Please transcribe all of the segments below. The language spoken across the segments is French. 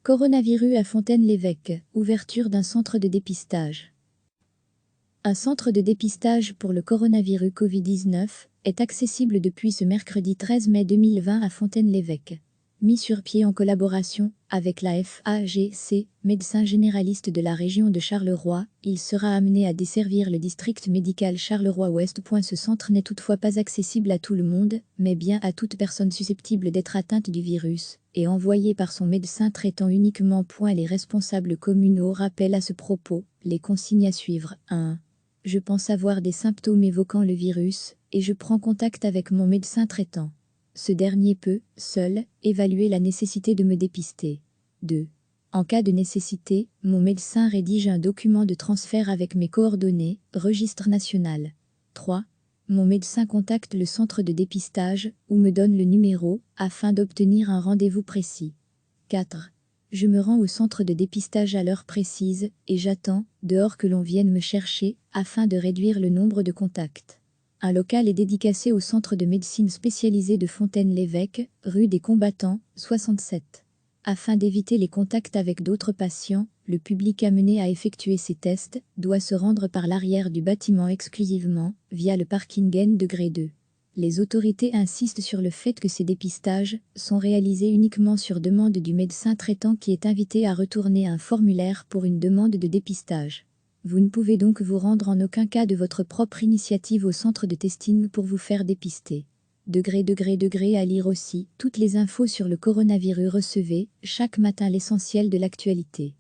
Coronavirus à Fontaine-l'Évêque, ouverture d'un centre de dépistage. Un centre de dépistage pour le coronavirus Covid-19 est accessible depuis ce mercredi 13 mai 2020 à Fontaine-l'Évêque. Mis sur pied en collaboration avec la FAGC, médecin généraliste de la région de Charleroi, il sera amené à desservir le district médical Charleroi-Ouest. Ce centre n'est toutefois pas accessible à tout le monde, mais bien à toute personne susceptible d'être atteinte du virus, et envoyé par son médecin traitant uniquement. Les responsables communaux rappellent à ce propos les consignes à suivre. 1. Je pense avoir des symptômes évoquant le virus, et je prends contact avec mon médecin traitant. Ce dernier peut, seul, évaluer la nécessité de me dépister. 2. En cas de nécessité, mon médecin rédige un document de transfert avec mes coordonnées, registre national. 3. Mon médecin contacte le centre de dépistage, ou me donne le numéro, afin d'obtenir un rendez-vous précis. 4. Je me rends au centre de dépistage à l'heure précise, et j'attends, dehors, que l'on vienne me chercher, afin de réduire le nombre de contacts. Un local est dédicacé au centre de médecine spécialisé de Fontaine-l'Évêque, rue des Combattants, 67. Afin d'éviter les contacts avec d'autres patients, le public amené à effectuer ces tests doit se rendre par l'arrière du bâtiment exclusivement, via le parking N degré 2. Les autorités insistent sur le fait que ces dépistages sont réalisés uniquement sur demande du médecin traitant qui est invité à retourner un formulaire pour une demande de dépistage. Vous ne pouvez donc vous rendre en aucun cas de votre propre initiative au centre de testing pour vous faire dépister. Degré à lire aussi toutes les infos sur le coronavirus. Recevez chaque matin l'essentiel de l'actualité.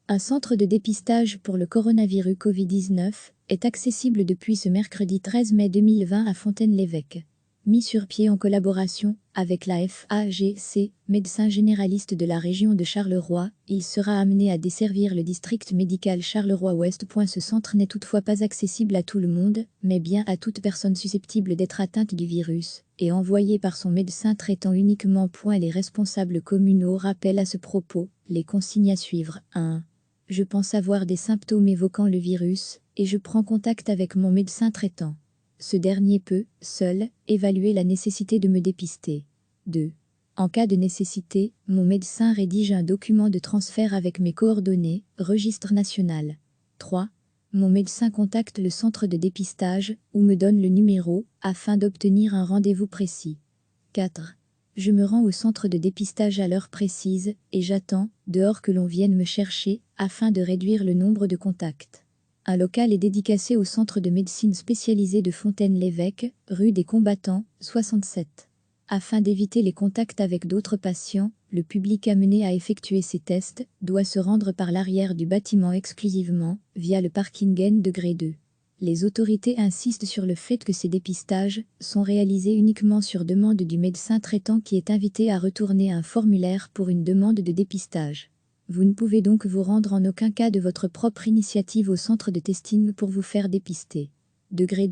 Un centre de dépistage pour le coronavirus Covid-19 est accessible depuis ce mercredi 13 mai 2020 à Fontaine-l'Évêque. Mis sur pied en collaboration avec la FAGC, médecin généraliste de la région de Charleroi, il sera amené à desservir le district médical Charleroi-Ouest. Ce centre n'est toutefois pas accessible à tout le monde, mais bien à toute personne susceptible d'être atteinte du virus, et envoyé par son médecin traitant uniquement. Les responsables communaux rappellent à ce propos les consignes à suivre. 1. Je pense avoir des symptômes évoquant le virus, et je prends contact avec mon médecin traitant. Ce dernier peut, seul, évaluer la nécessité de me dépister. 2. En cas de nécessité, mon médecin rédige un document de transfert avec mes coordonnées, registre national. 3. Mon médecin contacte le centre de dépistage, ou me donne le numéro, afin d'obtenir un rendez-vous précis. 4. Je me rends au centre de dépistage à l'heure précise, et j'attends, dehors, que l'on vienne me chercher, afin de réduire le nombre de contacts. Un local est dédicacé au centre de médecine spécialisé de Fontaine-l'Évêque, rue des Combattants, 67. Afin d'éviter les contacts avec d'autres patients, le public amené à effectuer ces tests doit se rendre par l'arrière du bâtiment exclusivement, via le parking N degré 2. Les autorités insistent sur le fait que ces dépistages sont réalisés uniquement sur demande du médecin traitant qui est invité à retourner un formulaire pour une demande de dépistage. Vous ne pouvez donc vous rendre en aucun cas de votre propre initiative au centre de testing pour vous faire dépister. Degré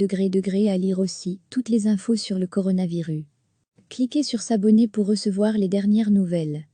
à lire aussi toutes les infos sur le coronavirus. Cliquez sur s'abonner pour recevoir les dernières nouvelles.